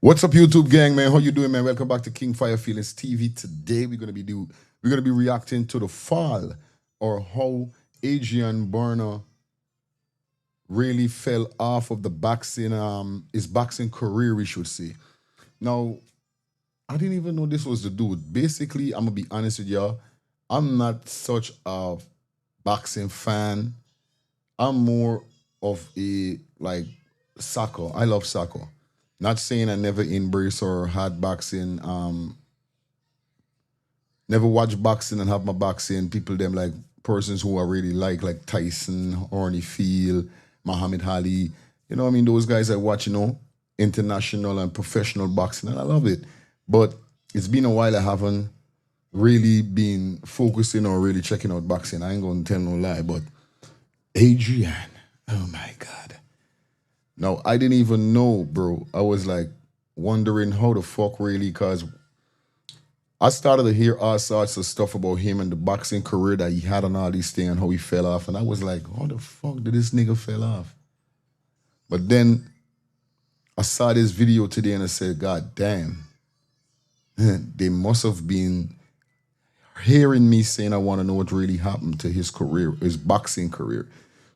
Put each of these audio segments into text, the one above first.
What's up, YouTube gang, man? How you doing, man? Welcome back to King Fire Feelings TV. Today we're gonna be reacting to the fall, or how Adrian Broner really fell off of the boxing, his boxing career, we should say. Now, I didn't even know this was the dude. Basically, I'm gonna be honest with y'all. I'm not such a boxing fan. I'm more of a soccer. I love soccer. Not saying I never embrace or had boxing. Never watch boxing and have my boxing. People them like persons who I really like Tyson, Holyfield, Muhammad Ali. You know what I mean? Those guys I watch, international and professional boxing, and I love it. But it's been a while I haven't really been focusing or really checking out boxing. I ain't gonna tell no lie, but Adrian, oh my God. Now, I didn't even know, bro. I was like wondering how the fuck really, because I started to hear all sorts of stuff about him and the boxing career that he had and all these things and how he fell off. And I was like, how the fuck did this nigga fell off? But then I saw this video today and I said, God damn, they must have been hearing me saying I want to know what really happened to his career, his boxing career.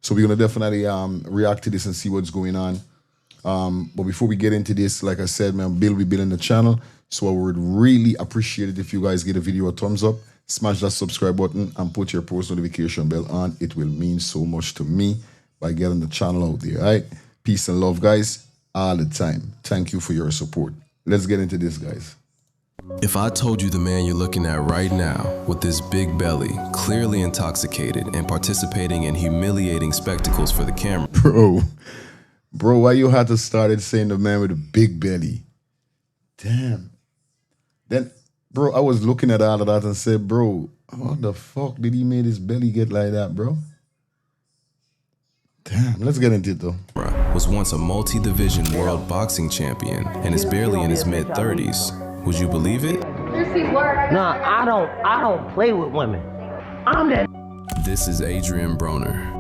So we're gonna definitely react to this and see what's going on. But before we get into this, like I said, man, we building the channel. So I would really appreciate it if you guys give the video a thumbs up, smash that subscribe button, and put your post notification bell on. It will mean so much to me by getting the channel out there, all right? Peace and love, guys, all the time. Thank you for your support. Let's get into this, guys. If I told you the man you're looking at right now, with this big belly, clearly intoxicated and participating in humiliating spectacles for the camera. Bro, why you had to start saying the man with a big belly? Damn. Then, bro, I was looking at all of that and said, bro, how the fuck did he make his belly get like that, bro? Damn, let's get into it though. Was once a multi-division world boxing champion and is barely in his mid-30s. Would you believe it? Nah, I don't play with women. I'm that. This is Adrian Broner.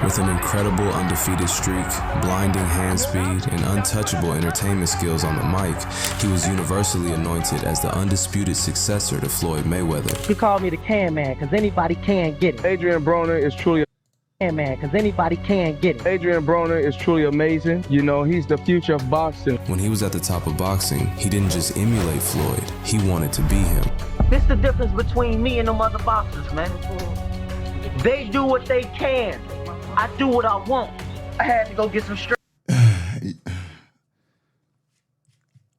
With an incredible undefeated streak, blinding hand speed, and untouchable entertainment skills on the mic, he was universally anointed as the undisputed successor to Floyd Mayweather. You call me the can man, cause anybody can get it. Adrian Broner is truly Can man, cause anybody can get it. Adrian Broner is truly amazing. You know, he's the future of boxing. When he was at the top of boxing, he didn't just emulate Floyd, he wanted to be him. This the difference between me and them other boxers, man. They do what they can. I do what I want. I had to go get some strength.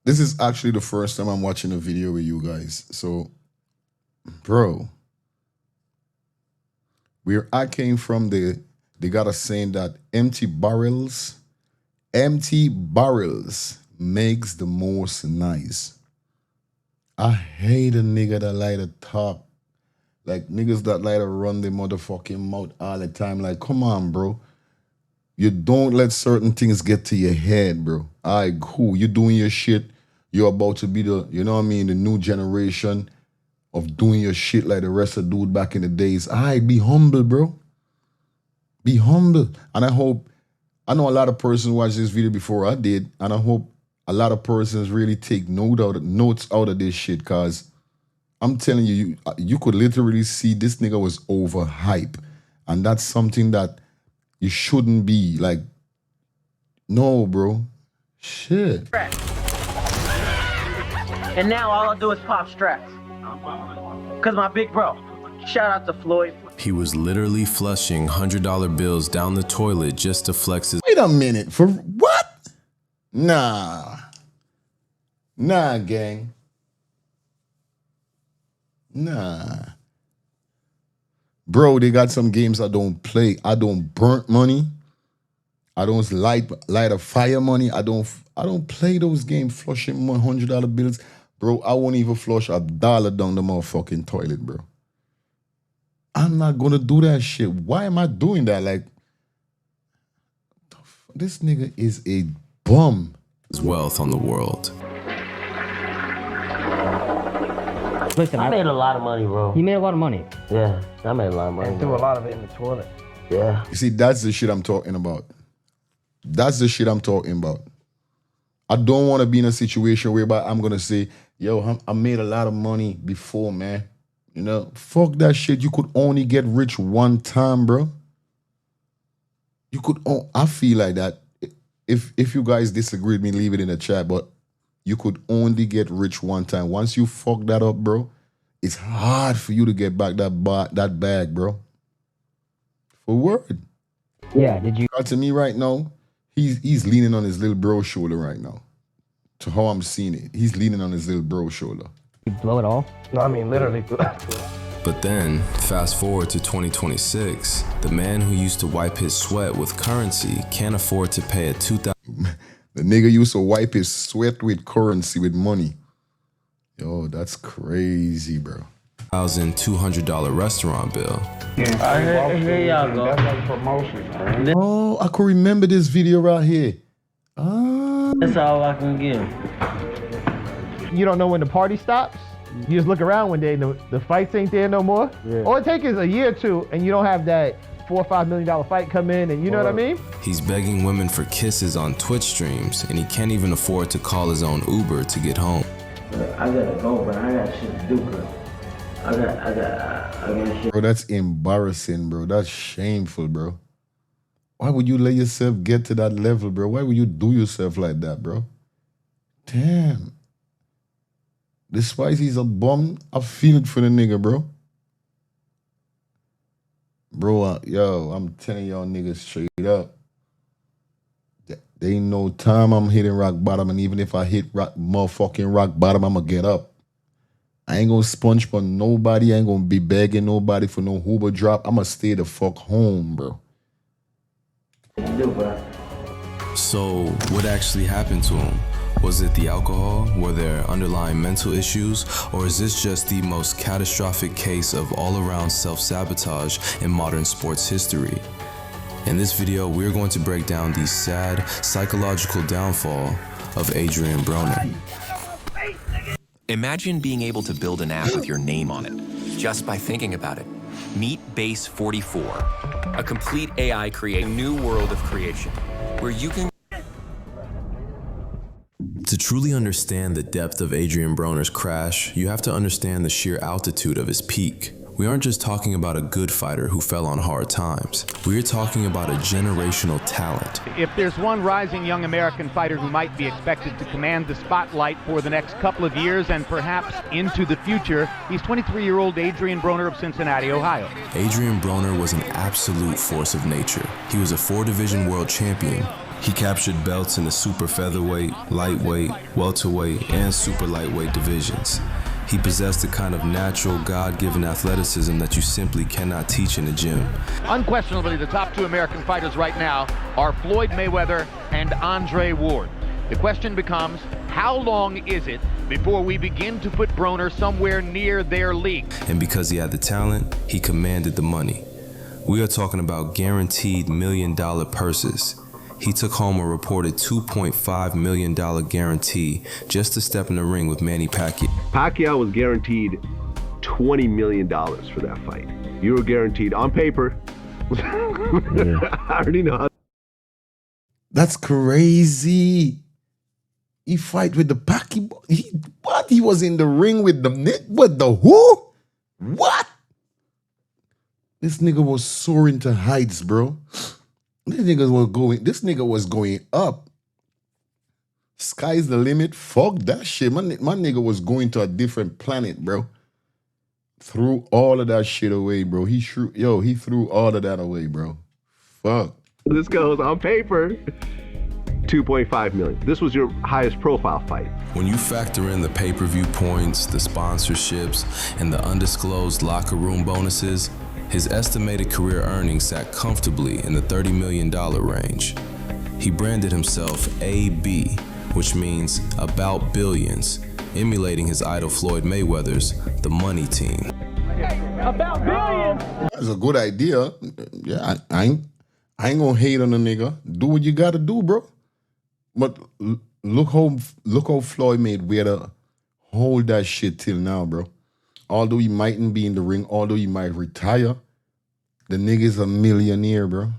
This is actually the first time I'm watching a video with you guys. So, bro, where I came from, they got a saying that empty barrels makes the most noise. I hate a nigga that like to talk. Like niggas that like to run their motherfucking mouth all the time. Like, come on, bro. You don't let certain things get to your head, bro. All right, cool. You doing your shit. You're about to be the, you know what I mean, the new generation of doing your shit like the rest of the dude back in the days. All right, be humble, bro. Be humble. And I know a lot of persons watched this video before I did, and I hope a lot of persons really take notes out of this shit, because I'm telling you, you could literally see this nigga was overhyped. And that's something that you shouldn't be like, no, bro. Shit. And now all I do is pop straps. Cause my big bro. Shout out to Floyd. He was literally flushing $100 bills down the toilet just to flex his— Wait a minute, for what? Nah, gang. Nah. Bro, they got some games I don't play. I don't burn money. I don't light a fire money. I don't play those games flushing $100 bills. Bro, I won't even flush $1 down the motherfucking toilet, bro. I'm not gonna do that shit. Why am I doing that? Like, this nigga is a bum. his wealth on the world. Listen, I made a lot of money, bro. You made a lot of money. Yeah, I made a lot of money. And threw a lot of it in the toilet. Yeah. You see, that's the shit I'm talking about. That's the shit I'm talking about. I don't want to be in a situation whereby I'm gonna say, yo, I made a lot of money before, man. You know, fuck that shit. You could only get rich one time, bro. You could. I feel like that. If you guys disagree with me, leave it in the chat. But you could only get rich one time. Once you fuck that up, bro, it's hard for you to get back that bag, bro. For word. Yeah, did you? To me right now, he's leaning on his little bro shoulder right now. To how I'm seeing it, he's leaning on his little bro shoulder. You blow it all? No, I mean literally. But then, fast forward to 2026, the man who used to wipe his sweat with currency can't afford to pay a $2,000. The nigga used to wipe his sweat with currency, with money. Yo, that's crazy, bro. $200 restaurant bill. Here y'all go. That's like promotion, man. Oh, I could remember this video right here. Ah. That's all I can give. You don't know when the party stops. You just look around one day and the fights ain't there no more. Yeah. All it takes is a year or two and you don't have that $4 or $5 million fight come in, and you know what I mean? He's begging women for kisses on Twitch streams, and he can't even afford to call his own Uber to get home. I gotta go, bro. I got shit to do, bro. I got shit. Bro, that's embarrassing, bro. That's shameful, bro. Why would you let yourself get to that level, bro? Why would you do yourself like that, bro? Damn. Despite he's a bum, I feel it for the nigga, bro. Bro, yo, I'm telling y'all niggas straight up. There ain't no time I'm hitting rock bottom, and even if I hit motherfucking rock bottom, I'ma get up. I ain't gonna sponge for nobody. I ain't gonna be begging nobody for no Uber drop. I'ma stay the fuck home, bro. So, what actually happened to him? Was it the alcohol? Were there underlying mental issues? Or is this just the most catastrophic case of all-around self-sabotage in modern sports history? In this video, we're going to break down the sad psychological downfall of Adrian Broner. Imagine being able to build an app with your name on it, just by thinking about it. Meet Base 44, a complete AI create a new world of creation, where you can. To truly understand the depth of Adrian Broner's crash, you have to understand the sheer altitude of his peak. We aren't just talking about a good fighter who fell on hard times. We're talking about a generational talent. If there's one rising young American fighter who might be expected to command the spotlight for the next couple of years and perhaps into the future, he's 23-year-old Adrian Broner of Cincinnati, Ohio. Adrian Broner was an absolute force of nature. He was a 4-division world champion. He captured belts in the super featherweight, lightweight, welterweight, and super lightweight divisions. He possessed the kind of natural, God-given athleticism that you simply cannot teach in a gym. Unquestionably, the top 2 American fighters right now are Floyd Mayweather and Andre Ward. The question becomes, how long is it before we begin to put Broner somewhere near their league? And because he had the talent, he commanded the money. We are talking about guaranteed million-dollar purses. He took home a reported $2.5 million guarantee just to step in the ring with Manny Pacquiao. Pacquiao was guaranteed $20 million for that fight. You were guaranteed on paper. I already know. That's crazy. He fight with the Pacquiao. What? He was in the ring with the Nick? What, the who? What? This nigga was soaring to heights, bro. This nigga was going up. Sky's the limit. Fuck that shit. My nigga was going to a different planet, bro. Threw all of that shit away, bro. He threw all of that away, bro. Fuck. This goes on paper. $2.5 million. This was your highest profile fight. When you factor in the pay-per-view points, the sponsorships, and the undisclosed locker room bonuses, his estimated career earnings sat comfortably in the $30 million range. He branded himself AB, which means about billions, emulating his idol Floyd Mayweather's The Money Team. About billions. That's a good idea. Yeah, I ain't gonna hate on the nigga. Do what you gotta do, bro. But look how Floyd Mayweather hold that shit till now, bro. Although he mightn't be in the ring, although he might retire, the nigga's a millionaire, bro.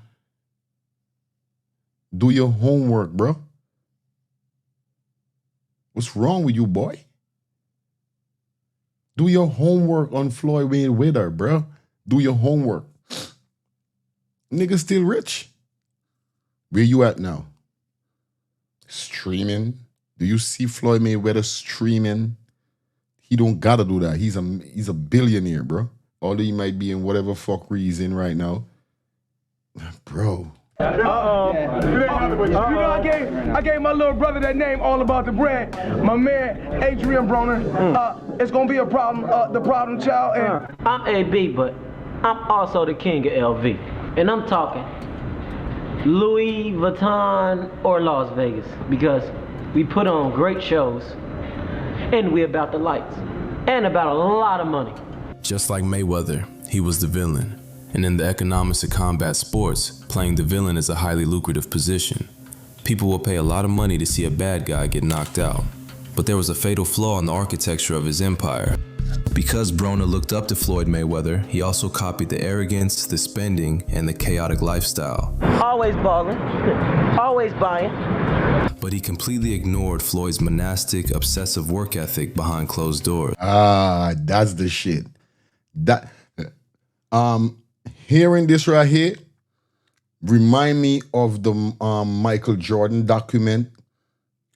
Do your homework, bro. What's wrong with you, boy? Do your homework on Floyd Mayweather, bro. Do your homework. Nigga still rich. Where you at now? Streaming. Do you see Floyd Mayweather streaming? He don't gotta do that. He's a billionaire, bro. Although he might be in whatever fuckery he's in right now. Bro. You know, I gave my little brother that name all about the bread. My man, Adrian Broner. It's gonna be a problem, the problem child. And I'm AB, but I'm also the king of LV. And I'm talking Louis Vuitton or Las Vegas, because we put on great shows and we about the lights and about a lot of money. Just like Mayweather, he was the villain. And in the economics of combat sports, playing the villain is a highly lucrative position. People will pay a lot of money to see a bad guy get knocked out. But there was a fatal flaw in the architecture of his empire. Because Broner looked up to Floyd Mayweather, he also copied the arrogance, the spending, and the chaotic lifestyle. Always balling, always buying. But he completely ignored Floyd's monastic, obsessive work ethic behind closed doors. Ah, that's the shit. Hearing this right here remind me of the Michael Jordan document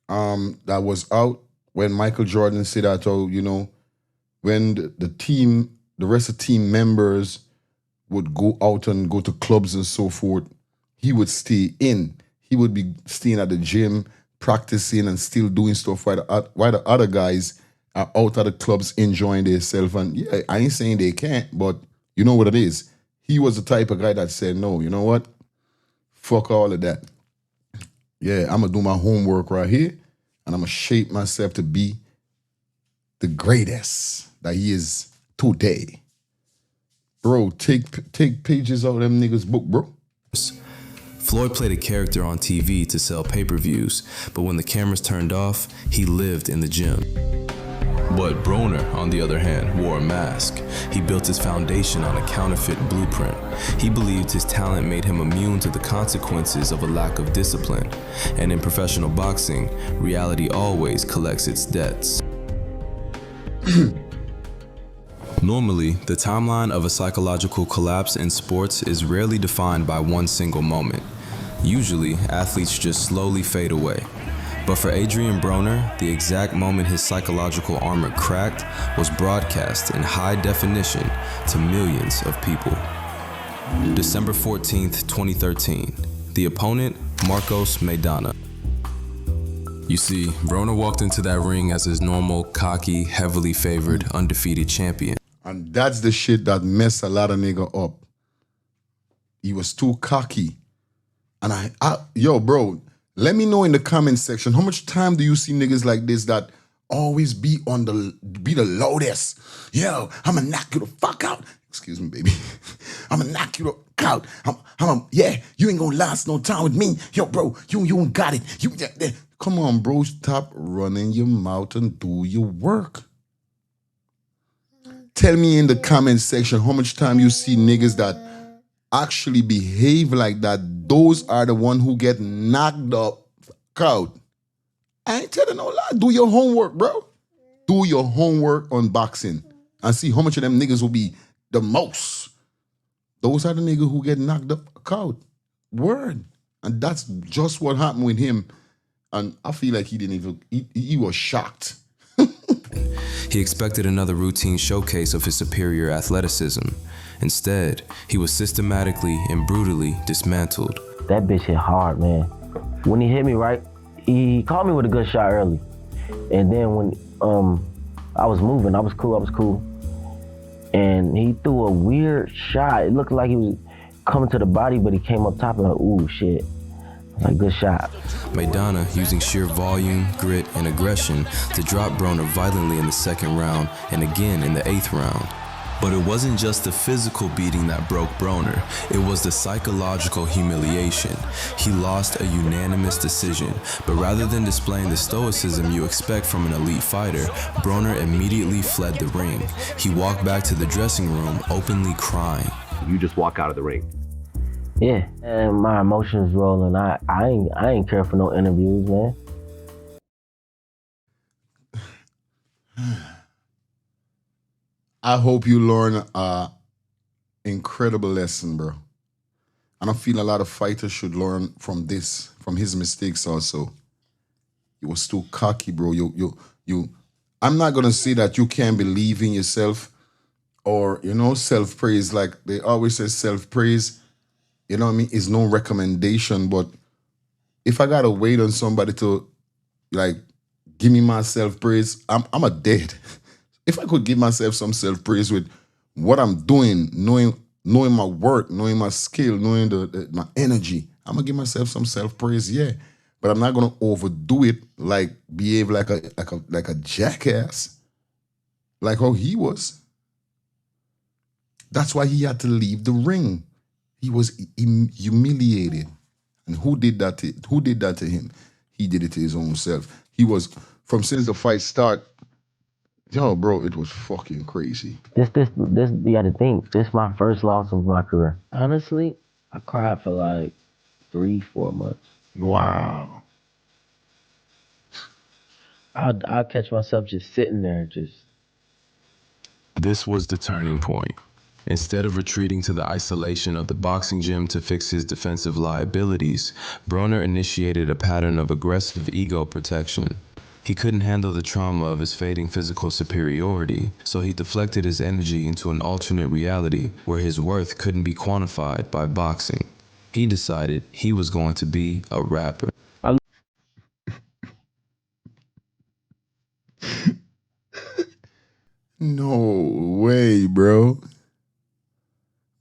that was out when Michael Jordan said that, oh, you know, when the rest of team members would go out and go to clubs and so forth, he would stay in. He would be staying at the gym, practicing and still doing stuff while the other guys are out at the clubs enjoying themselves. And yeah, I ain't saying they can't, but you know what it is. He was the type of guy that said, no, you know what? Fuck all of that. Yeah, I'm going to do my homework right here, and I'm going to shape myself to be the greatest that he is today. Bro, take pages out of them niggas' book, bro. Floyd played a character on TV to sell pay-per-views, but when the cameras turned off, he lived in the gym. But Broner, on the other hand, wore a mask. He built his foundation on a counterfeit blueprint. He believed his talent made him immune to the consequences of a lack of discipline. And in professional boxing, reality always collects its debts. Normally, the timeline of a psychological collapse in sports is rarely defined by one single moment. Usually, athletes just slowly fade away. But for Adrian Broner, the exact moment his psychological armor cracked was broadcast in high definition to millions of people. December 14th, 2013. The opponent, Marcos Maidana. You see, Broner walked into that ring as his normal, cocky, heavily favored, undefeated champion. And that's the shit that messed a lot of nigga up. He was too cocky. And yo, bro, let me know in the comment section, how much time do you see niggas like this that always be the loudest? Yo, I'ma knock you the fuck out. Excuse me, baby. I'ma knock you the fuck out. Yeah, you ain't gonna last no time with me. Yo, bro, you ain't got it. Come on, bro, stop running your mouth and do your work. Tell me in the comment section how much time you see niggas that actually behave like that. Those are the one who get knocked up out. I ain't telling no lie. Do your homework, bro. Do your homework on boxing and see how much of them niggas will be the most. Those are the niggas who get knocked up out. Word. And that's just what happened with him. And I feel like he was shocked. He expected another routine showcase of his superior athleticism. Instead, he was systematically and brutally dismantled. That bitch hit hard, man. When he hit me, right, he caught me with a good shot early. And then when I was moving, I was cool. And he threw a weird shot. It looked like he was coming to the body, but he came up top and like, ooh, shit. Like, good shot. Maidana using sheer volume, grit, and aggression to drop Broner violently in the second round and again in the 8th round. But it wasn't just the physical beating that broke Broner, it was the psychological humiliation. He lost a unanimous decision, but rather than displaying the stoicism you expect from an elite fighter, Broner immediately fled the ring. He walked back to the dressing room openly crying. You just walk out of the ring. Yeah, and my emotions rolling. I ain't care for no interviews, man. I hope you learn a incredible lesson, bro. And I feel a lot of fighters should learn from this, from his mistakes also. You was too cocky, bro. You. I'm not gonna say that you can't believe in yourself or, you know, self-praise. Like they always say self-praise, you know what I mean, is no recommendation. But if I gotta wait on somebody to like give me my self-praise, I'm a dead. If I could give myself some self-praise with what I'm doing, knowing my work, knowing my skill, knowing my energy, I'm gonna give myself some self-praise, yeah. But I'm not gonna overdo it, like behave like a jackass, like how he was. That's why he had to leave the ring. He was humiliated. And who did that to him? He did it to his own self. He was, since the fight start, yo, bro, it was fucking crazy. This, you gotta think, this is my first loss of my career. Honestly, I cried for like 3-4 months. Wow. I'll catch myself just sitting there, just. This was the turning point. Instead of retreating to the isolation of the boxing gym to fix his defensive liabilities, Broner initiated a pattern of aggressive ego protection. He couldn't handle the trauma of his fading physical superiority, so he deflected his energy into an alternate reality where his worth couldn't be quantified by boxing. He decided he was going to be a rapper. No way, bro.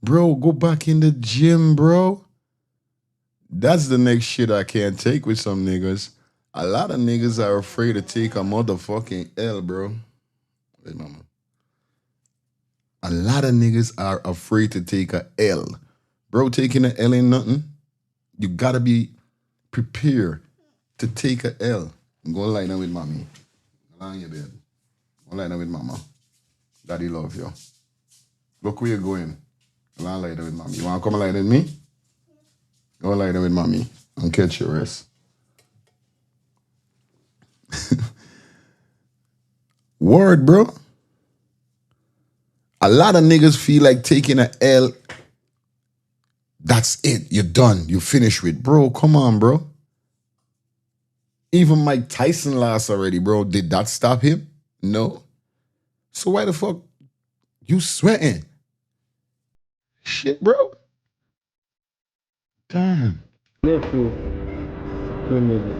Bro, go back in the gym, bro. That's the next shit I can't take with some niggas. A lot of niggas are afraid to take a motherfucking L, bro. Wait, mama. A lot of niggas are afraid to take a L. Bro, taking an L ain't nothing. You gotta be prepared to take a L. Go lie down with mommy. Lie in your bed. Go lie down with mama. Daddy love you. Look where you're going. Go lie down with mommy. You wanna come lie down with me? Go lie down with mommy and catch your rest. Word, bro. A lot of niggas feel like taking an L, that's it. You're done. You finish with. Bro, come on, bro. Even Mike Tyson lost already, bro. Did that stop him? No. So why the fuck you sweating? Shit, bro. Damn. Live through music.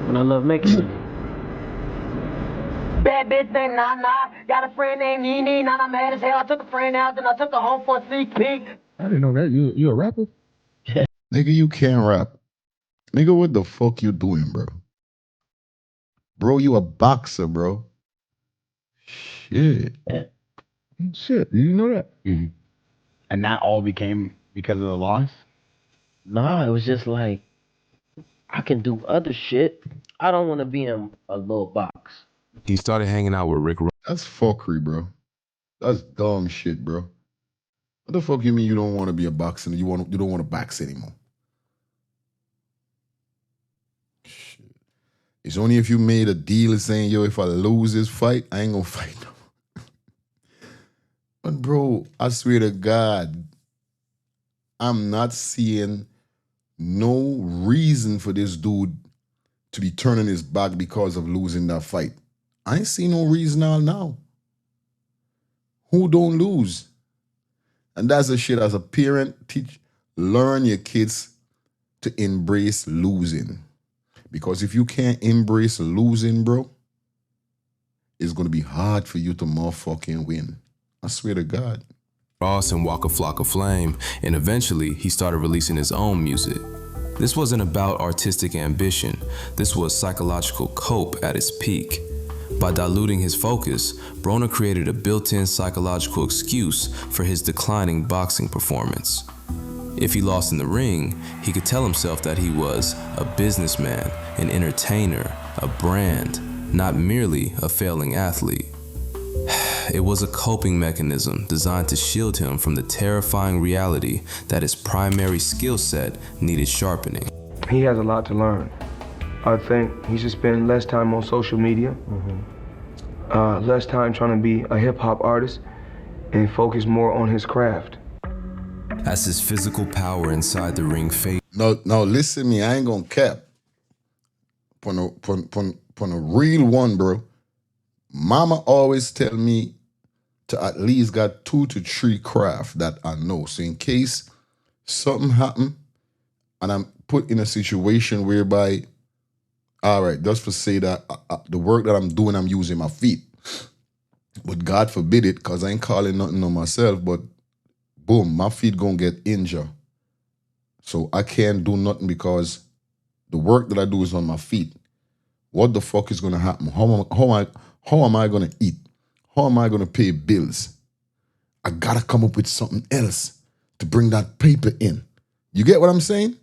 And I love making it. Bad bitch named Nana. Got a friend named Nene. Now I'm mad as hell. I took a friend out, then I took her home for a sneak peek. I didn't know that. You a rapper? Nigga, you can't rap. Nigga, what the fuck you doing, bro? Bro, you a boxer, bro. Shit. Shit, you know that? Mm-hmm. And that all became because of the loss? Nah, it was just like, I can do other shit. I don't want to be in a little box. He started hanging out with Rick. That's fuckery, bro. That's dumb shit, bro. What the fuck you mean you don't want to be a boxer and you don't want to box anymore? Shit. It's only if you made a deal saying, yo, if I lose this fight, I ain't gonna fight no more. But bro, I swear to God, I'm not seeing no reason for this dude to be turning his back because of losing that fight. I ain't see no reason all now. Who don't lose? And that's the shit as a parent, learn your kids to embrace losing. Because if you can't embrace losing, bro, it's going to be hard for you to motherfucking win. I swear to God. Ross and Waka Flocka Flame, and eventually he started releasing his own music. This wasn't about artistic ambition. This was psychological cope at its peak. By diluting his focus, Broner created a built-in psychological excuse for his declining boxing performance. If he lost in the ring, he could tell himself that he was a businessman, an entertainer, a brand, not merely a failing athlete. It was a coping mechanism designed to shield him from the terrifying reality that his primary skill set needed sharpening. He has a lot to learn. I think he should spend less time on social media. less time trying to be a hip-hop artist and focus more on his craft. As his physical power inside the ring faded. No, listen me, I ain't gonna cap. Pon a real one, bro. Mama always tell me to at least got 2 to 3 craft that I know. So in case something happen and I'm put in a situation whereby, all right, just for say that the work that I'm doing, I'm using my feet. But God forbid it, because I ain't calling nothing on myself, but boom, my feet gonna get injured. So I can't do nothing because the work that I do is on my feet. What the fuck is gonna happen? How am I gonna eat? How am I gonna pay bills? I gotta come up with something else to bring that paper in. You get what I'm saying?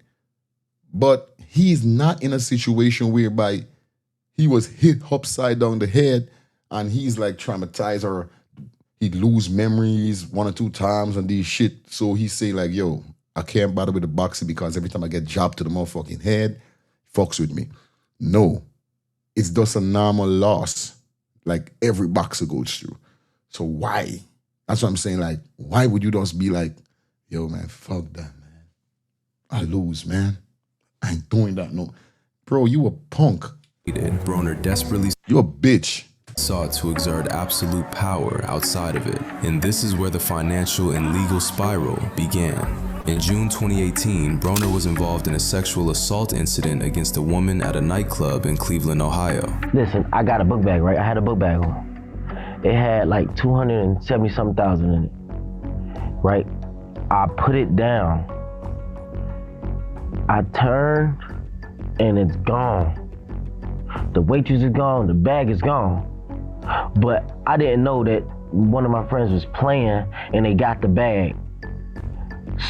But he's not in a situation whereby he was hit upside down the head and he's like traumatized or he'd lose memories 1 or 2 times and these shit. So he say like, yo, I can't bother with the boxing because every time I get jabbed to the motherfucking head, fucks with me. No, it's just a normal loss like every boxer goes through. So why? That's what I'm saying. Like, why would you just be like, yo, man, fuck that, man. I lose, man. I ain't doing that, no. Bro, you a punk. Broner desperately You a bitch. sought to exert absolute power outside of it. And this is where the financial and legal spiral began. In June 2018, Broner was involved in a sexual assault incident against a woman at a nightclub in Cleveland, Ohio. Listen, I got a book bag, right? I had a book bag on. It had like 270-something thousand in it, right? I put it down. I turned and it's gone. The waitress is gone, the bag is gone. But I didn't know that one of my friends was playing and they got the bag.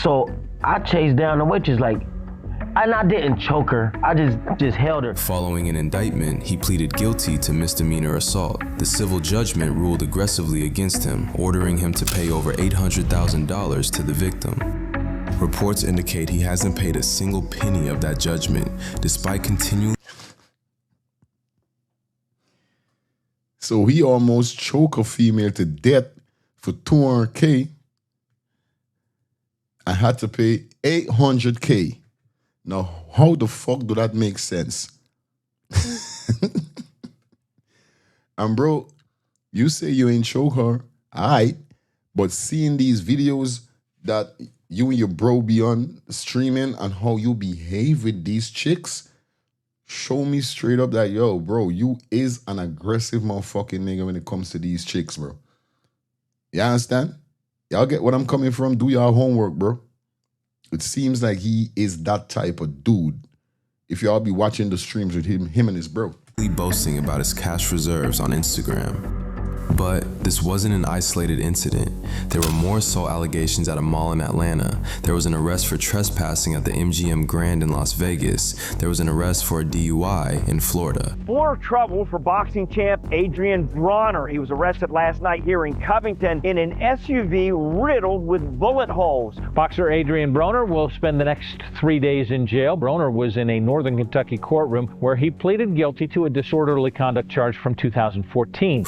So I chased down the waitress and I didn't choke her, I just held her. Following an indictment, he pleaded guilty to misdemeanor assault. The civil judgment ruled aggressively against him, ordering him to pay over $800,000 to the victim. Reports indicate he hasn't paid a single penny of that judgment, despite continuing. So he almost choked a female to death for $200K. I had to pay $800K. Now, how the fuck do that make sense? And bro, you say you ain't choke her, alright, but seeing these videos that you and your bro be on streaming and how you behave with these chicks, show me straight up that, yo, bro, you is an aggressive motherfucking nigga when it comes to these chicks, bro. You understand? Y'all get what I'm coming from? Do y'all homework, bro. It seems like he is that type of dude. If y'all be watching the streams with him and his bro. Boasting about his cash reserves on Instagram. But this wasn't an isolated incident. There were more assault allegations at a mall in Atlanta. There was an arrest for trespassing at the MGM Grand in Las Vegas. There was an arrest for a DUI in Florida. More trouble for boxing champ Adrian Broner. He was arrested last night here in Covington in an SUV riddled with bullet holes. Boxer Adrian Broner will spend the next 3 days in jail. Broner was in a Northern Kentucky courtroom where he pleaded guilty to a disorderly conduct charge from 2014.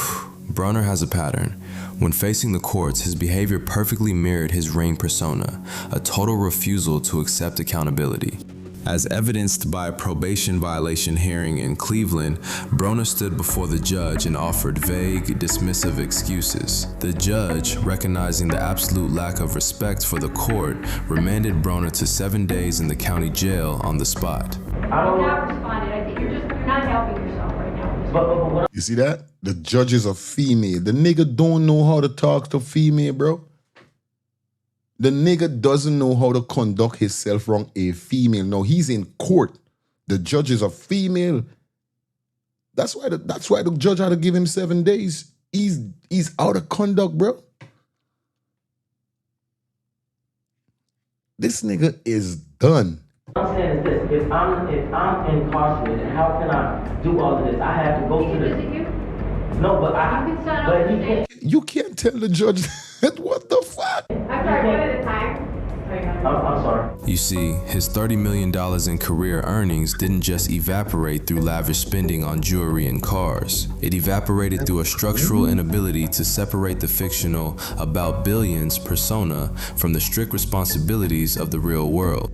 Broner has a pattern. When facing the courts, his behavior perfectly mirrored his ring persona, a total refusal to accept accountability. As evidenced by a probation violation hearing in Cleveland, Broner stood before the judge and offered vague, dismissive excuses. The judge, recognizing the absolute lack of respect for the court, remanded Broner to 7 days in the county jail on the spot. I don't not responded. I think you're not helping yourself right now. You see that? The judge is a female. The nigga don't know how to talk to female, bro. The nigga doesn't know how to conduct himself around a female. No, he's in court. The judge is a female. That's why the judge had to give him 7 days. He's out of conduct, bro. This nigga is done. I'm saying is this: if I'm incarcerated, how can I do all of this? I have to go to the. No, but but he can't. You can't tell the judge that. What the fuck? I'm sorry, one at a time. I'm sorry. You see, his $30 million in career earnings didn't just evaporate through lavish spending on jewelry and cars. It evaporated through a structural inability to separate the fictional about billions persona from the strict responsibilities of the real world.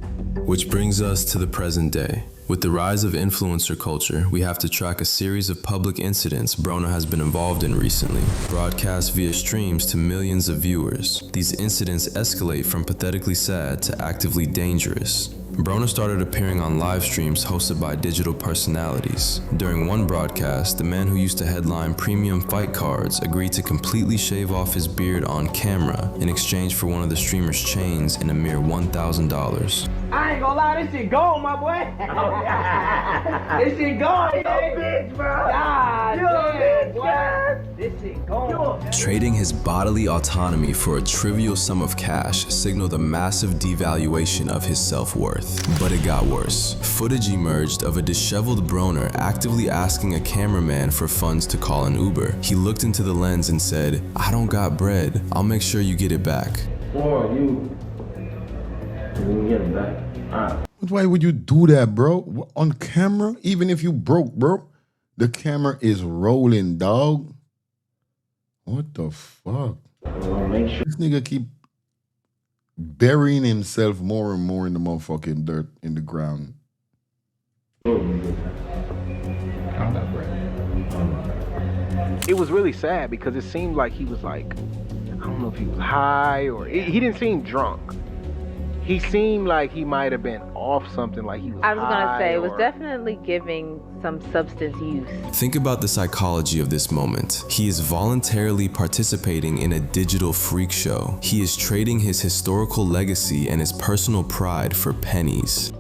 Which brings us to the present day. With the rise of influencer culture, we have to track a series of public incidents Broner has been involved in recently, broadcast via streams to millions of viewers. These incidents escalate from pathetically sad to actively dangerous. Broner started appearing on live streams hosted by digital personalities. During one broadcast, the man who used to headline premium fight cards agreed to completely shave off his beard on camera in exchange for one of the streamer's chains in a mere $1,000. I ain't gonna lie, this shit gone, my boy. This shit gone, you bitch, bro. God damn, boy. This shit gone. Trading his bodily autonomy for a trivial sum of cash signaled a massive devaluation of his self-worth. But it got worse. Footage emerged of a disheveled Broner actively asking a cameraman for funds to call an Uber. He looked into the lens and said, "I don't got bread. I'll make sure you get it back." Or you get it back. Alright. Why would you do that, bro? On camera? Even if you broke, bro, the camera is rolling, dog. What the fuck? Make sure. This nigga keep burying himself more and more in the motherfucking dirt in the ground. It was really sad because it seemed like he was like, I don't know if he was high or he didn't seem drunk. He seemed like he might have been off something, like he was I was gonna say, it was or... definitely giving some substance use. Think about the psychology of this moment. He is voluntarily participating in a digital freak show. He is trading his historical legacy and his personal pride for pennies.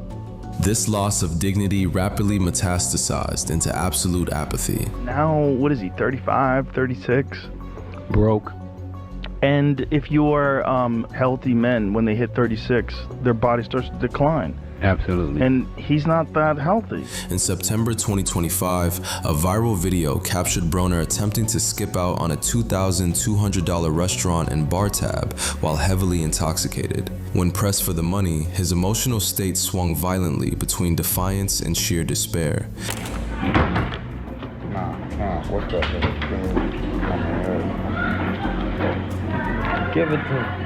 This loss of dignity rapidly metastasized into absolute apathy. Now, what is he, 35, 36? Broke. And if you are healthy men, when they hit 36, their body starts to decline. Absolutely. And he's not that healthy. In September 2025, a viral video captured Broner attempting to skip out on a $2,200 restaurant and bar tab while heavily intoxicated. When pressed for the money, his emotional state swung violently between defiance and sheer despair. What's up, Give it to him.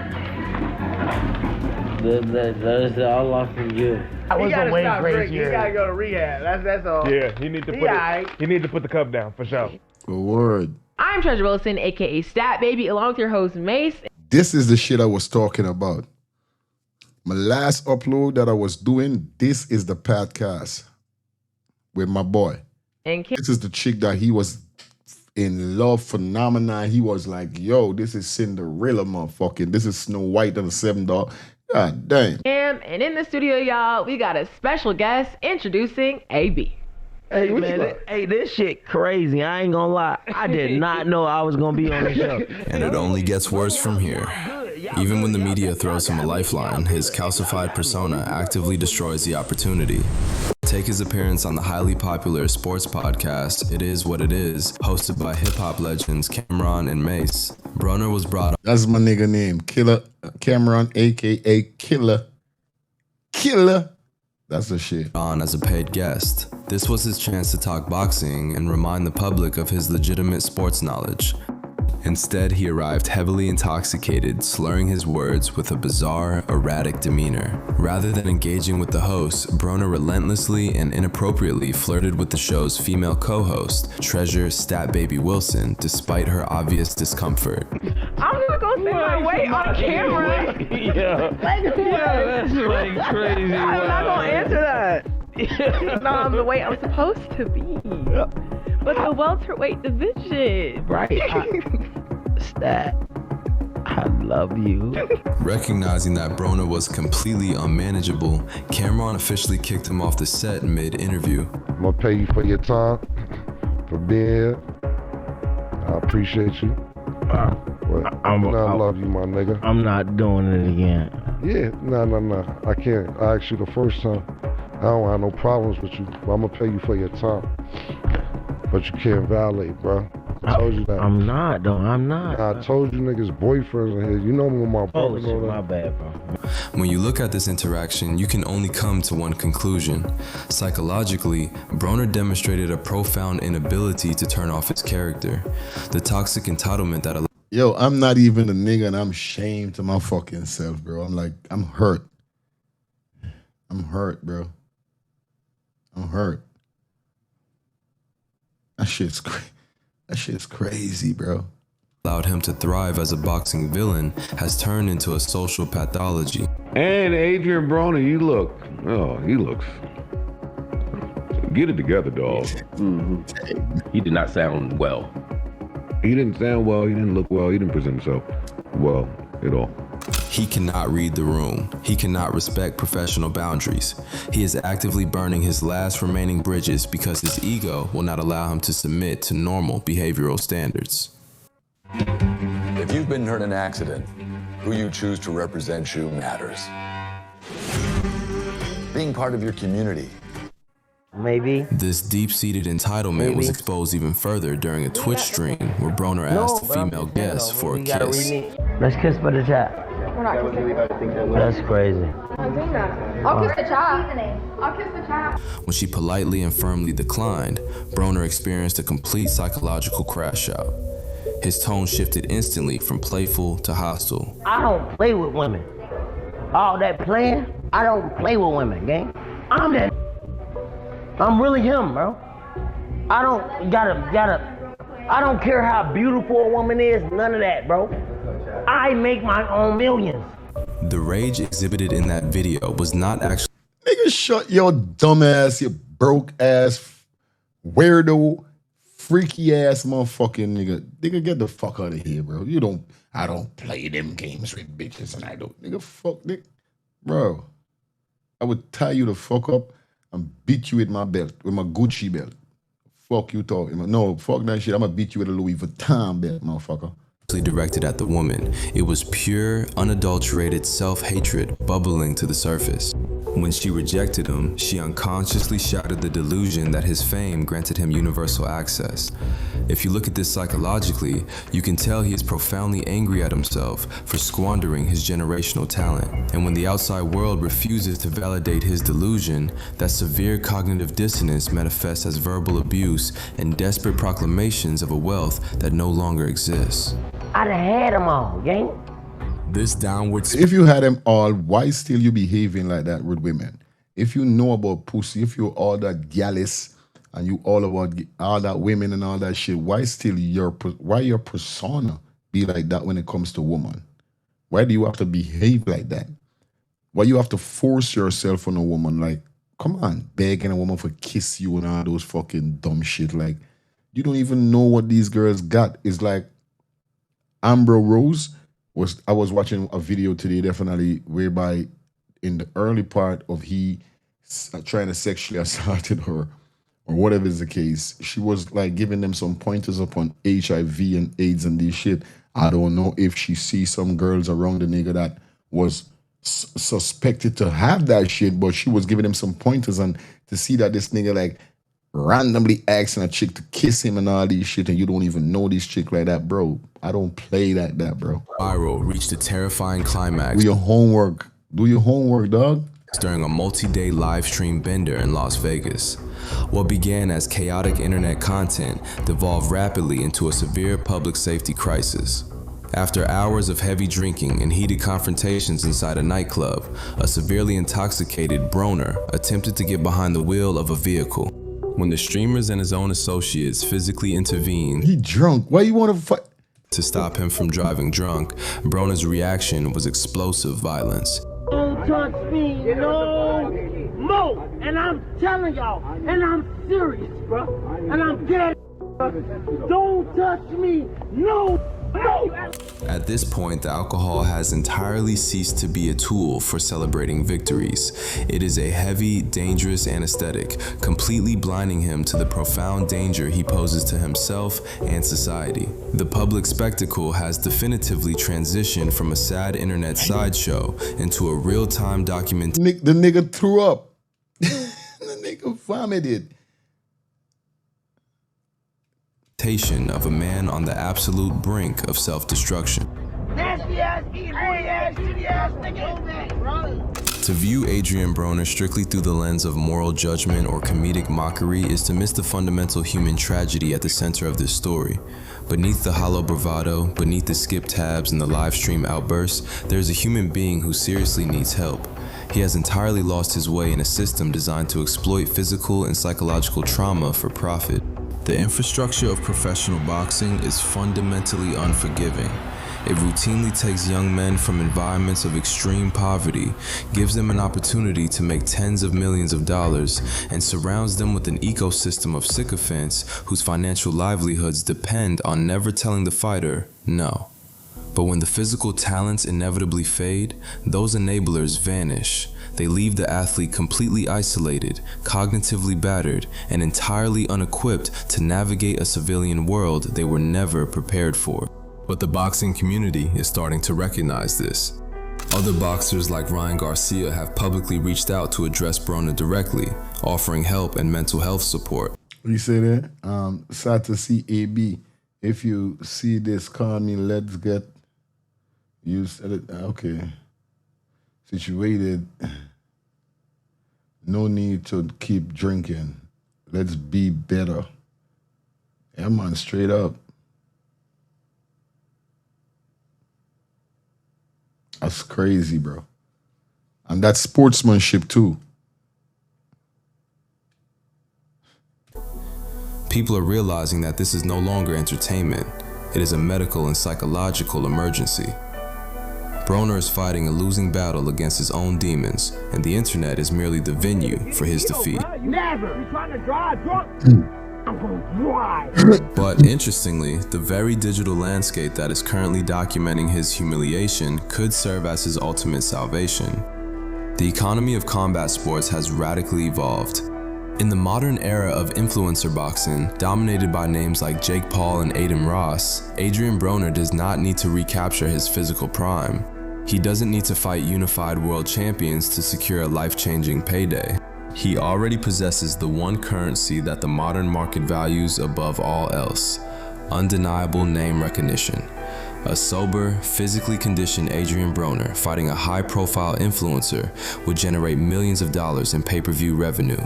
That's all off from you. He gotta stop drinking. He gotta go to rehab. That's all. Yeah, he need to put the cup down for sure. Good word. I'm Treasure Wilson, aka Stat Baby, along with your host Mace. This is the shit I was talking about. My last upload that I was doing, this is the podcast with my boy. And this is the chick that he was in love phenomenon. He was like, yo, this is Cinderella, motherfucking. This is Snow White and the Seven Dog. God damn. And in the studio, y'all, we got a special guest introducing AB. Hey man, this shit crazy. I ain't gonna lie. I did not know I was gonna be on the show. And it only gets worse from here. Even when the media throws him a lifeline, his calcified persona actively destroys the opportunity. Take his appearance on the highly popular sports podcast, It Is What It Is, hosted by hip-hop legends Cameron and Mace. Broner was brought on. That's my nigga name, Killer Cameron, a.k.a. Killer. That's the shit. On as a paid guest. This was his chance to talk boxing and remind the public of his legitimate sports knowledge. Instead, he arrived heavily intoxicated, slurring his words with a bizarre, erratic demeanor. Rather than engaging with the host, Broner relentlessly and inappropriately flirted with the show's female co-host, Treasure Stat Baby Wilson, despite her obvious discomfort. I'm not gonna say my weight on camera. That's like crazy. I'm not gonna answer that. No, I'm the way I'm supposed to be. But the welterweight division. Right. Stat, I love you. Recognizing that Broner was completely unmanageable, Cameron officially kicked him off the set mid-interview. I'm gonna pay you for your time, for being here. I appreciate you. I love you, my nigga. I'm not doing it again. Yeah, no. I can't. I asked you the first time. I don't have no problems with you, but I'm gonna pay you for your time. But you can't violate, bro. I told you that. I'm not, though. I'm not. I told you niggas boyfriends are here. You know me with my Oh, partner. shit, my bad, bro. When you look at this interaction, you can only come to one conclusion. Psychologically, Broner demonstrated a profound inability to turn off his character. The toxic entitlement that Yo, I'm not even a nigga and I'm ashamed to my fucking self, bro. I'm hurt. I'm hurt, bro. I'm hurt. That shit's crazy, bro. allowed him to thrive as a boxing villain has turned into a social pathology. And Adrian Broner, he looks. Get it together, dog. He did not sound well. He didn't sound well. He didn't look well. He didn't present himself well at all. He cannot read the room. He cannot respect professional boundaries. He is actively burning his last remaining bridges because his ego will not allow him to submit to normal behavioral standards. If you've been hurt in an accident, who you choose to represent you matters. Being part of your community. Maybe. This deep-seated entitlement was exposed even further during a Twitch stream where Broner asked a female guest for a kiss. Let's kiss for the chat. We're not kissing. That's crazy. I'm doing that. I'll kiss the child. I'll kiss the child. When she politely and firmly declined, Broner experienced a complete psychological crash out. His tone shifted instantly from playful to hostile. I don't play with women. All that playing, I don't play with women, gang. I'm that. I'm really him, bro. I don't care how beautiful a woman is, none of that, bro. I make my own millions. The rage exhibited in that video was not actually— Nigga, shut your dumb ass, you broke ass, weirdo, freaky ass motherfucking nigga. Nigga, get the fuck out of here, bro. I don't play them games with bitches and I don't. Nigga, fuck, nigga. Bro, I would tie you the fuck up and beat you with my belt, with my Gucci belt. Fuck you talking about. No, fuck that shit. I'm gonna beat you with a Louis Vuitton belt, motherfucker. directed at the woman. It was pure, unadulterated self-hatred bubbling to the surface. When she rejected him, she unconsciously shattered the delusion that his fame granted him universal access. If you look at this psychologically, you can tell he is profoundly angry at himself for squandering his generational talent. And when the outside world refuses to validate his delusion, that severe cognitive dissonance manifests as verbal abuse and desperate proclamations of a wealth that no longer exists. I done had them all, gang. This downward If you had them all, why still you behaving like that with women? If you know about pussy, if you're all that gallus and you all about all that women and all that shit, why your persona be like that when it comes to woman? Why do you have to behave like that? Why you have to force yourself on a woman? Like, come on, begging a woman for kiss you and all those fucking dumb shit. Like, you don't even know what these girls got. It's like Amber Rose. I was watching a video today, definitely, whereby in the early part of he trying to sexually assaulted her, or whatever is the case, she was like giving them some pointers upon HIV and AIDS and this shit. I don't know if she sees some girls around the nigga that was suspected to have that shit, but she was giving them some pointers, and to see that this nigga like randomly asking a chick to kiss him and all these shit, and you don't even know this chick like that, bro. I don't play like that, bro. Viral reached a terrifying climax. Do your homework. Do your homework, dog. During a multi-day live stream bender in Las Vegas. What began as chaotic internet content devolved rapidly into a severe public safety crisis. After hours of heavy drinking and heated confrontations inside a nightclub, a severely intoxicated Broner attempted to get behind the wheel of a vehicle. When the streamers and his own associates physically intervened, he drunk. Why you want to fight? To stop him from driving drunk, Broner's reaction was explosive violence. Don't touch me, no more. And I'm telling y'all, and I'm serious, bro. And I'm dead. Don't touch me, no. At this point, the alcohol has entirely ceased to be a tool for celebrating victories. It is a heavy, dangerous anesthetic, completely blinding him to the profound danger he poses to himself and society. The public spectacle has definitively transitioned from a sad internet sideshow into a real-time documentation. The nigga threw up. The nigga vomited. representation of a man on the absolute brink of self-destruction. Nasty ass, eating horny ass, shitty ass nigga. To view Adrian Broner strictly through the lens of moral judgment or comedic mockery is to miss the fundamental human tragedy at the center of this story. Beneath the hollow bravado, beneath the skip tabs and the live stream outbursts, there's a human being who seriously needs help. He has entirely lost his way in a system designed to exploit physical and psychological trauma for profit. The infrastructure of professional boxing is fundamentally unforgiving. It routinely takes young men from environments of extreme poverty, gives them an opportunity to make tens of millions of dollars, and surrounds them with an ecosystem of sycophants whose financial livelihoods depend on never telling the fighter no. But when the physical talents inevitably fade, those enablers vanish. They leave the athlete completely isolated, cognitively battered, and entirely unequipped to navigate a civilian world they were never prepared for. But the boxing community is starting to recognize this. Other boxers like Ryan Garcia have publicly reached out to address Broner directly, offering help and mental health support. You say that? Sad to see AB. If you see this, call me, let's get you said it. Okay. Situated. No need to keep drinking. Let's be better. Yeah, man, straight up. That's crazy, bro. And that's sportsmanship too. People are realizing that this is no longer entertainment. It is a medical and psychological emergency. Broner is fighting a losing battle against his own demons, and the internet is merely the venue for his defeat. Never. You trying to drive drunk? I'm gonna drive. But interestingly, the very digital landscape that is currently documenting his humiliation could serve as his ultimate salvation. The economy of combat sports has radically evolved. In the modern era of influencer boxing, dominated by names like Jake Paul and Aiden Ross, Adrian Broner does not need to recapture his physical prime. He doesn't need to fight unified world champions to secure a life-changing payday. He already possesses the one currency that the modern market values above all else: undeniable name recognition. A sober, physically conditioned Adrian Broner fighting a high-profile influencer would generate millions of dollars in pay-per-view revenue.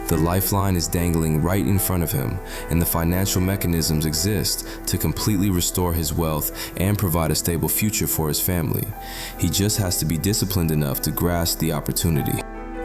The lifeline is dangling right in front of him, and the financial mechanisms exist to completely restore his wealth and provide a stable future for his family. He just has to be disciplined enough to grasp the opportunity.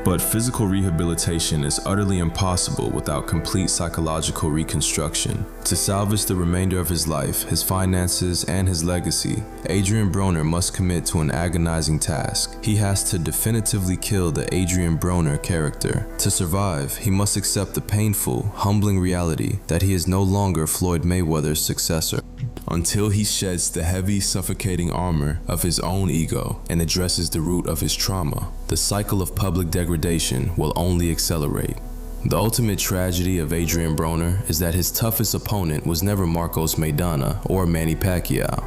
But physical rehabilitation is utterly impossible without complete psychological reconstruction. To salvage the remainder of his life, his finances, and his legacy, Adrian Broner must commit to an agonizing task. He has to definitively kill the Adrian Broner character. To survive, he must accept the painful, humbling reality that he is no longer Floyd Mayweather's successor. Until he sheds the heavy, suffocating armor of his own ego and addresses the root of his trauma, the cycle of public degradation will only accelerate. The ultimate tragedy of Adrian Broner is that his toughest opponent was never Marcos Maidana or Manny Pacquiao.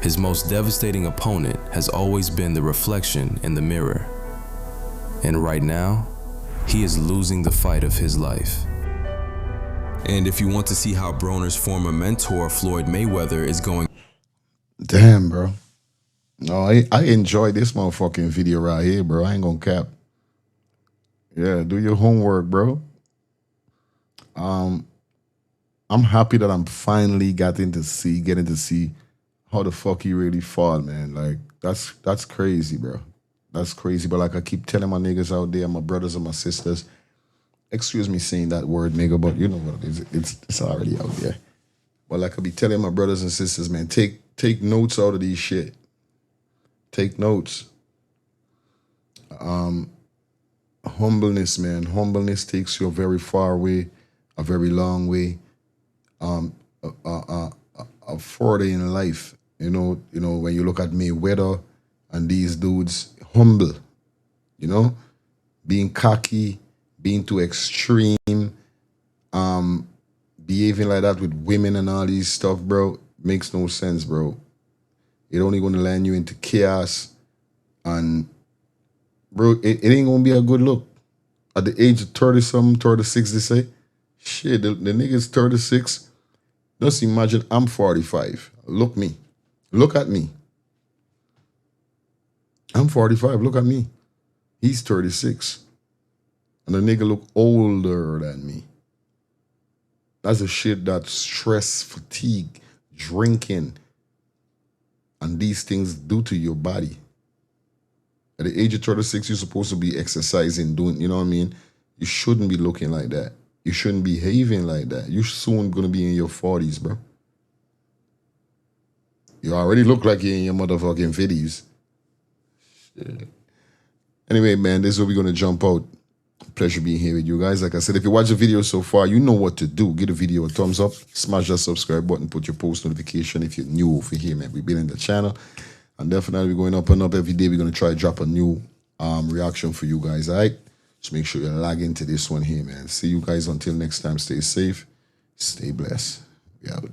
His most devastating opponent has always been the reflection in the mirror. And right now, he is losing the fight of his life. And if you want to see how Broner's former mentor, Floyd Mayweather, is going... Damn, bro. No, I enjoy this motherfucking video right here, bro. I ain't gonna cap. Yeah, do your homework, bro. I'm happy that I'm finally getting to see how the fuck he really fought, man. Like, that's crazy, bro. That's crazy. But like I keep telling my niggas out there, my brothers and my sisters, excuse me saying that word, nigga, but you know what it is. It's already out there. But like I be telling my brothers and sisters, man, take notes out of these shit. Take notes. Humbleness, man. Humbleness takes you a very far way, a very long way. Further in life. You know, when you look at Mayweather and these dudes, humble. You know, being cocky, being too extreme, behaving like that with women and all these stuff, bro, makes no sense, bro. It only gonna land you into chaos, and bro, it ain't gonna be a good look. At the age of 30-something, 36, they say, shit, the nigga's 36, Just imagine I'm 45. Look me. Look at me. I'm 45. Look at me. He's 36. And the nigga look older than me. That's the shit that stress, fatigue, drinking, and these things do to your body. At the age of 36, you're supposed to be exercising, doing, you know what I mean? You shouldn't be looking like that. You shouldn't be behaving like that. You're soon going to be in your 40s, bro. You already look like you're in your motherfucking 50s. Shit. Anyway, man, this is where we're going to jump out. Pleasure being here with you guys. Like I said, if you watch the video so far, you know what to do. Give the video a thumbs up. Smash that subscribe button. Put your post notification if you're new over here, man. We've been in the channel. And definitely we're going up and up every day. We're going to try to drop a new reaction for you guys, all right? Just make sure you log into this one here, man. See you guys until next time. Stay safe. Stay blessed. We out.